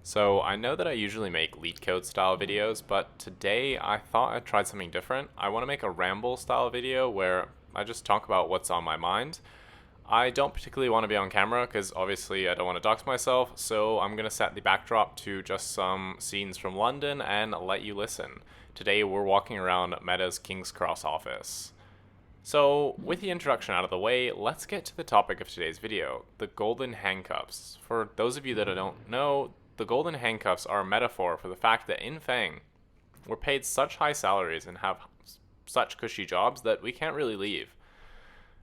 So I know that I usually make Leetcode style videos, but today I thought I'd try something different. I want to make a Ramble style video where I just talk about what's on my mind. I don't particularly want to be on camera because obviously I don't want to dox myself, so I'm going to set the backdrop to just some scenes from London and let you listen. Today we're walking around Meta's King's Cross office. So, with the introduction out of the way, let's get to the topic of today's video, the Golden Handcuffs. For those of you that don't know, the Golden Handcuffs are a metaphor for the fact that in Fang, we're paid such high salaries and have such cushy jobs that we can't really leave.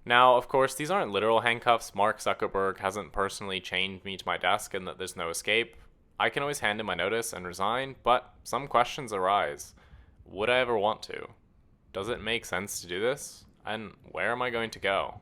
Now, of course, these aren't literal handcuffs. Mark Zuckerberg hasn't personally chained me to my desk and that there's no escape. I can always hand in my notice and resign, but some questions arise. Would I ever want to? Does it make sense to do this? And where am I going to go?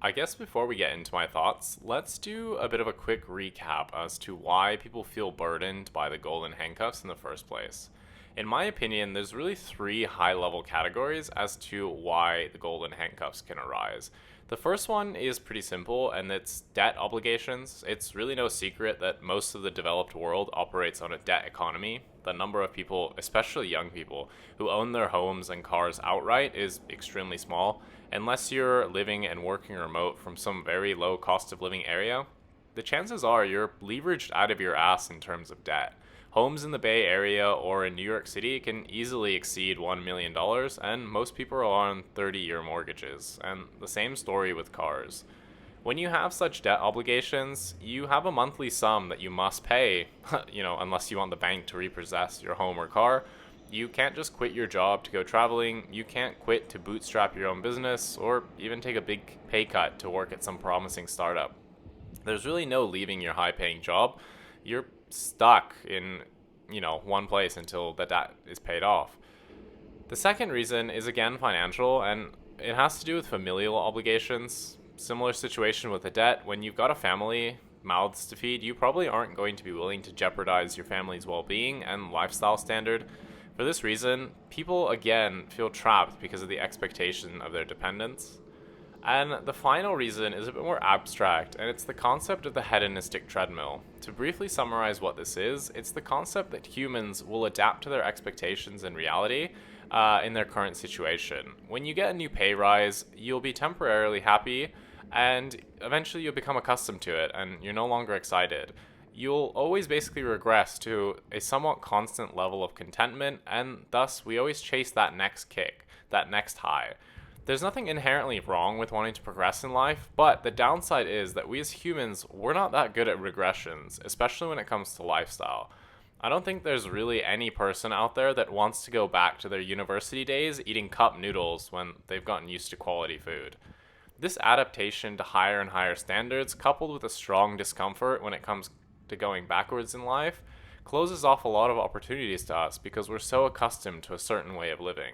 I guess before we get into my thoughts, let's do a bit of a quick recap as to why people feel burdened by the golden handcuffs in the first place. In my opinion, there's really three high level categories as to why the golden handcuffs can arise. The first one is pretty simple, and it's debt obligations. It's really no secret that most of the developed world operates on a debt economy. The number of people, especially young people, who own their homes and cars outright is extremely small. Unless you're living and working remote from some very low cost of living area, the chances are you're leveraged out of your ass in terms of debt. Homes in the Bay Area or in New York City can easily exceed $1 million, dollars, and most people are on 30-year mortgages. And the same story with cars. When you have such debt obligations, you have a monthly sum that you must pay, unless you want the bank to repossess your home or car. You can't just quit your job to go traveling, you can't quit to bootstrap your own business, or even take a big pay cut to work at some promising startup. There's really no leaving your high paying job. You're stuck in, one place until the debt is paid off. The second reason is again financial, and it has to do with familial obligations. Similar situation with the debt. When you've got a family, mouths to feed, you probably aren't going to be willing to jeopardize your family's well-being and lifestyle standard. For this reason, people again feel trapped because of the expectation of their dependents. And the final reason is a bit more abstract, and it's the concept of the hedonistic treadmill. To briefly summarize what this is, it's the concept that humans will adapt to their expectations and reality in their current situation. When you get a new pay rise, you'll be temporarily happy, and eventually you'll become accustomed to it, and you're no longer excited. You'll always basically regress to a somewhat constant level of contentment, and thus we always chase that next kick, that next high. There's nothing inherently wrong with wanting to progress in life, but the downside is that we as humans, we're not that good at regressions, especially when it comes to lifestyle. I don't think there's really any person out there that wants to go back to their university days eating cup noodles when they've gotten used to quality food. This adaptation to higher and higher standards, coupled with a strong discomfort when it comes to going backwards in life, closes off a lot of opportunities to us because we're so accustomed to a certain way of living.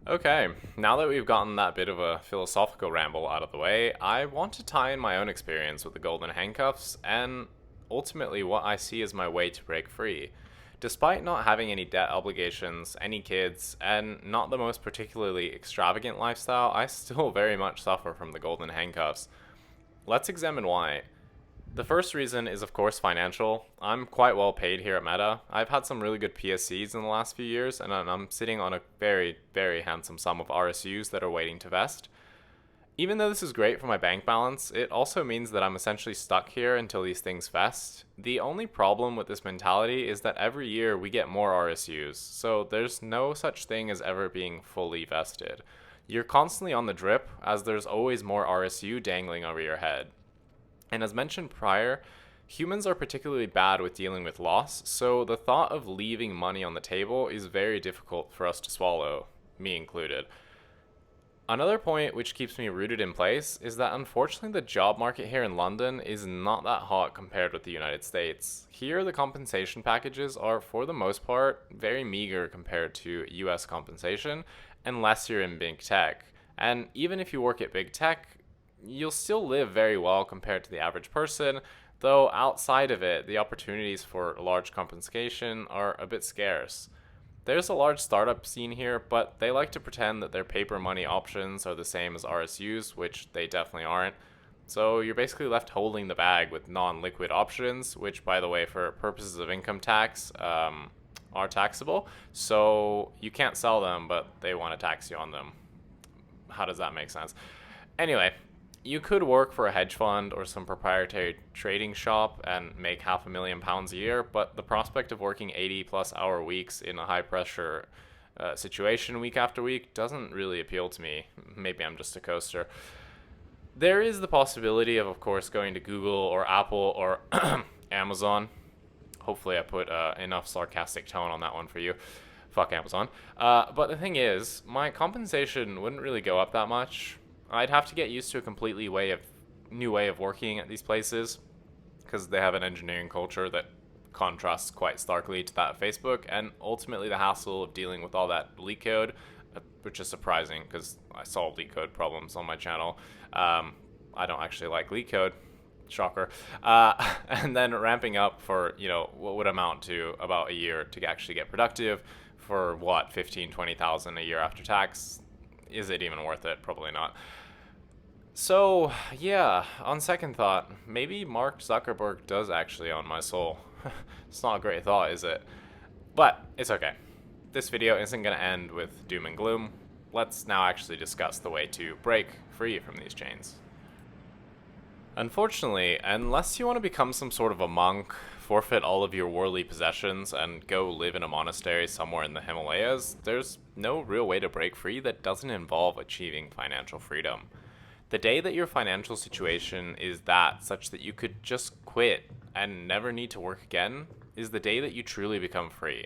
Okay, now that we've gotten that bit of a philosophical ramble out of the way, I want to tie in my own experience with the golden handcuffs and ultimately what I see as my way to break free. Despite not having any debt obligations, any kids, and not the most particularly extravagant lifestyle, I still very much suffer from the golden handcuffs. Let's examine why. The first reason is, of course, financial. I'm quite well paid here at Meta. I've had some really good PSCs in the last few years, and I'm sitting on a very, very handsome sum of RSUs that are waiting to vest. Even though this is great for my bank balance, it also means that I'm essentially stuck here until these things vest. The only problem with this mentality is that every year we get more RSUs, so there's no such thing as ever being fully vested. You're constantly on the drip, as there's always more RSU dangling over your head. And as mentioned prior, humans are particularly bad with dealing with loss, so the thought of leaving money on the table is very difficult for us to swallow, me included. Another point which keeps me rooted in place is that unfortunately the job market here in London is not that hot compared with the United States. Here the compensation packages are for the most part very meager compared to US compensation unless you're in big tech. And even if you work at big tech, you'll still live very well compared to the average person, though outside of it, the opportunities for large compensation are a bit scarce. There's a large startup scene here, but they like to pretend that their paper money options are the same as RSUs, which they definitely aren't. So you're basically left holding the bag with non-liquid options, which, by the way, for purposes of income tax, are taxable. So you can't sell them, but they want to tax you on them. How does that make sense? Anyway, you could work for a hedge fund or some proprietary trading shop and make £500,000 a year, but the prospect of working 80-plus-hour weeks in a high-pressure situation week after week doesn't really appeal to me. Maybe I'm just a coaster. There is the possibility of course, going to Google or Apple or Amazon. Hopefully I put enough sarcastic tone on that one for you. Fuck Amazon. But the thing is, my compensation wouldn't really go up that much. I'd have to get used to a completely new way of working at these places, because they have an engineering culture that contrasts quite starkly to that of Facebook, and ultimately the hassle of dealing with all that Leetcode, which is surprising because I solve Leetcode problems on my channel. I don't actually like Leetcode, shocker. And then ramping up for, what would amount to about a year to actually get productive for what, 15, 20,000 a year after tax. Is it even worth it? Probably not. So, yeah, on second thought, maybe Mark Zuckerberg does actually own my soul. It's not a great thought, is it? But it's okay. This video isn't going to end with doom and gloom. Let's now actually discuss the way to break free from these chains. Unfortunately, unless you want to become some sort of a monk, forfeit all of your worldly possessions, and go live in a monastery somewhere in the Himalayas, there's no real way to break free that doesn't involve achieving financial freedom. The day that your financial situation is such that you could just quit and never need to work again is the day that you truly become free.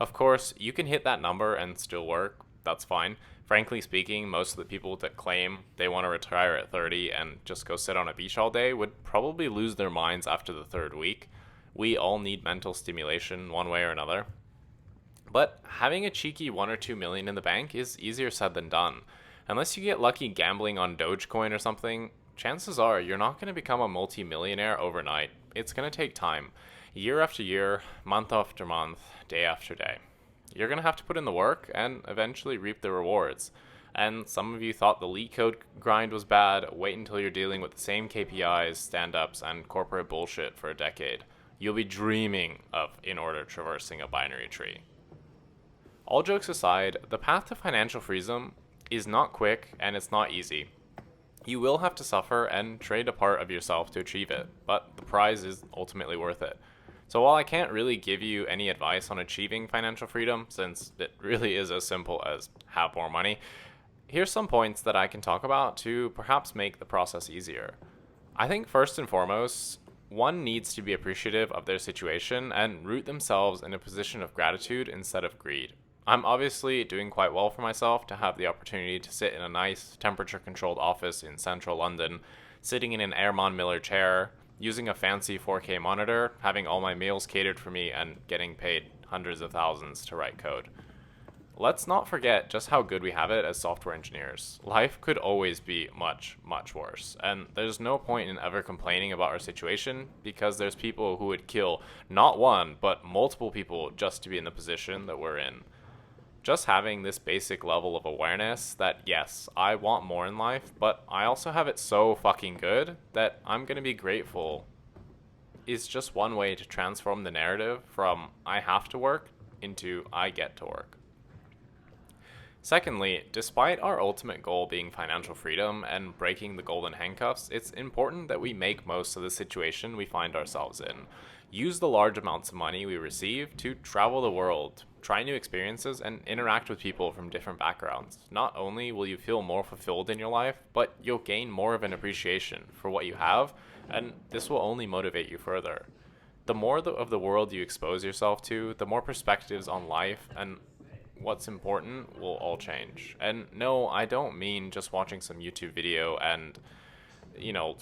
Of course, you can hit that number and still work. That's fine. Frankly speaking, most of the people that claim they want to retire at 30 and just go sit on a beach all day would probably lose their minds after the third week. We all need mental stimulation one way or another. But having a cheeky 1 or 2 million in the bank is easier said than done. Unless you get lucky gambling on Dogecoin or something, chances are you're not going to become a multi-millionaire overnight. It's going to take time. Year after year, month after month, day after day. You're going to have to put in the work and eventually reap the rewards. And some of you thought the Leetcode grind was bad. Wait until you're dealing with the same KPIs, stand-ups, and corporate bullshit for a decade. You'll be dreaming of in-order traversing a binary tree. All jokes aside, the path to financial freedom is not quick and it's not easy. You will have to suffer and trade a part of yourself to achieve it, but the prize is ultimately worth it. So while I can't really give you any advice on achieving financial freedom, since it really is as simple as have more money, here's some points that I can talk about to perhaps make the process easier. I think first and foremost, one needs to be appreciative of their situation and root themselves in a position of gratitude instead of greed. I'm obviously doing quite well for myself to have the opportunity to sit in a nice temperature-controlled office in central London, sitting in an Ehrmann Miller chair, using a fancy 4K monitor, having all my meals catered for me, and getting paid hundreds of thousands to write code. Let's not forget just how good we have it as software engineers. Life could always be much, much worse, and there's no point in ever complaining about our situation because there's people who would kill not one, but multiple people just to be in the position that we're in. Just having this basic level of awareness that, yes, I want more in life, but I also have it so fucking good that I'm going to be grateful is just one way to transform the narrative from I have to work into I get to work. Secondly, despite our ultimate goal being financial freedom and breaking the golden handcuffs, it's important that we make most of the situation we find ourselves in. Use the large amounts of money we receive to travel the world, try new experiences, and interact with people from different backgrounds. Not only will you feel more fulfilled in your life, but you'll gain more of an appreciation for what you have, and this will only motivate you further. The more of the world you expose yourself to, the more perspectives on life and what's important will all change. And no, I don't mean just watching some YouTube video and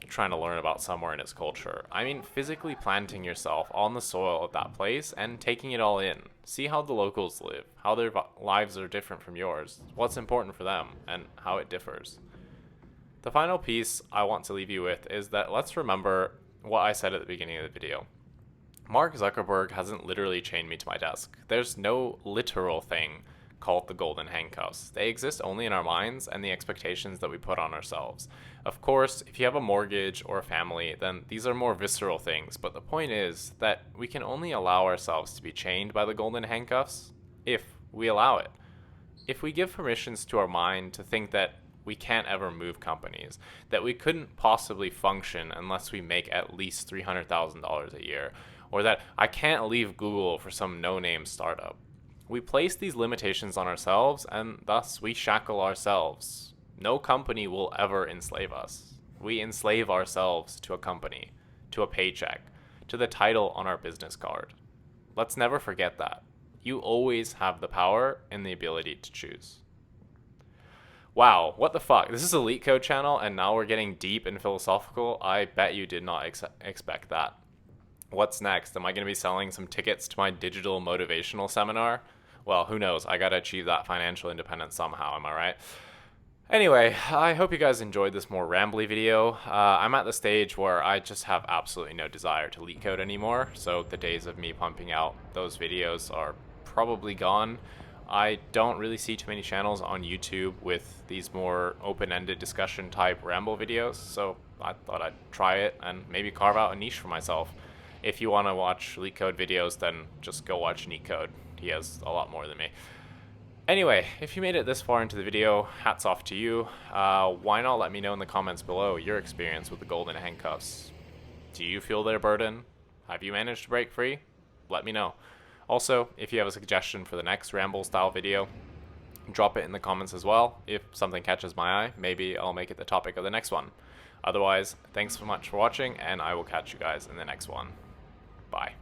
trying to learn about somewhere in its culture. I mean physically planting yourself on the soil of that place and taking it all in. See how the locals live, how their lives are different from yours, what's important for them, and how it differs. The final piece I want to leave you with is that let's remember what I said at the beginning of the video. Mark Zuckerberg hasn't literally chained me to my desk. There's no literal thing call it the Golden Handcuffs. They exist only in our minds and the expectations that we put on ourselves. Of course, if you have a mortgage or a family, then these are more visceral things, but the point is that we can only allow ourselves to be chained by the Golden Handcuffs if we allow it. If we give permissions to our mind to think that we can't ever move companies, that we couldn't possibly function unless we make at least $300,000 a year, or that I can't leave Google for some no-name startup. We place these limitations on ourselves, and thus we shackle ourselves. No company will ever enslave us. We enslave ourselves to a company, to a paycheck, to the title on our business card. Let's never forget that. You always have the power and the ability to choose. Wow, what the fuck? This is a Leetcode channel, and now we're getting deep and philosophical. I bet you did not expect that. What's next? Am I going to be selling some tickets to my digital motivational seminar? Well, who knows? I got to achieve that financial independence somehow, am I right? Anyway, I hope you guys enjoyed this more rambly video. I'm at the stage where I just have absolutely no desire to Leetcode anymore, so the days of me pumping out those videos are probably gone. I don't really see too many channels on YouTube with these more open-ended discussion type Ramble videos, so I thought I'd try it and maybe carve out a niche for myself. If you want to watch Leetcode videos, then just go watch Leetcode. He has a lot more than me. Anyway, if you made it this far into the video, hats off to you. Why not let me know in the comments below your experience with the Golden Handcuffs? Do you feel their burden? Have you managed to break free? Let me know. Also, if you have a suggestion for the next Ramble style video, drop it in the comments as well. If something catches my eye, maybe I'll make it the topic of the next one. Otherwise, thanks so much for watching, and I will catch you guys in the next one. Bye.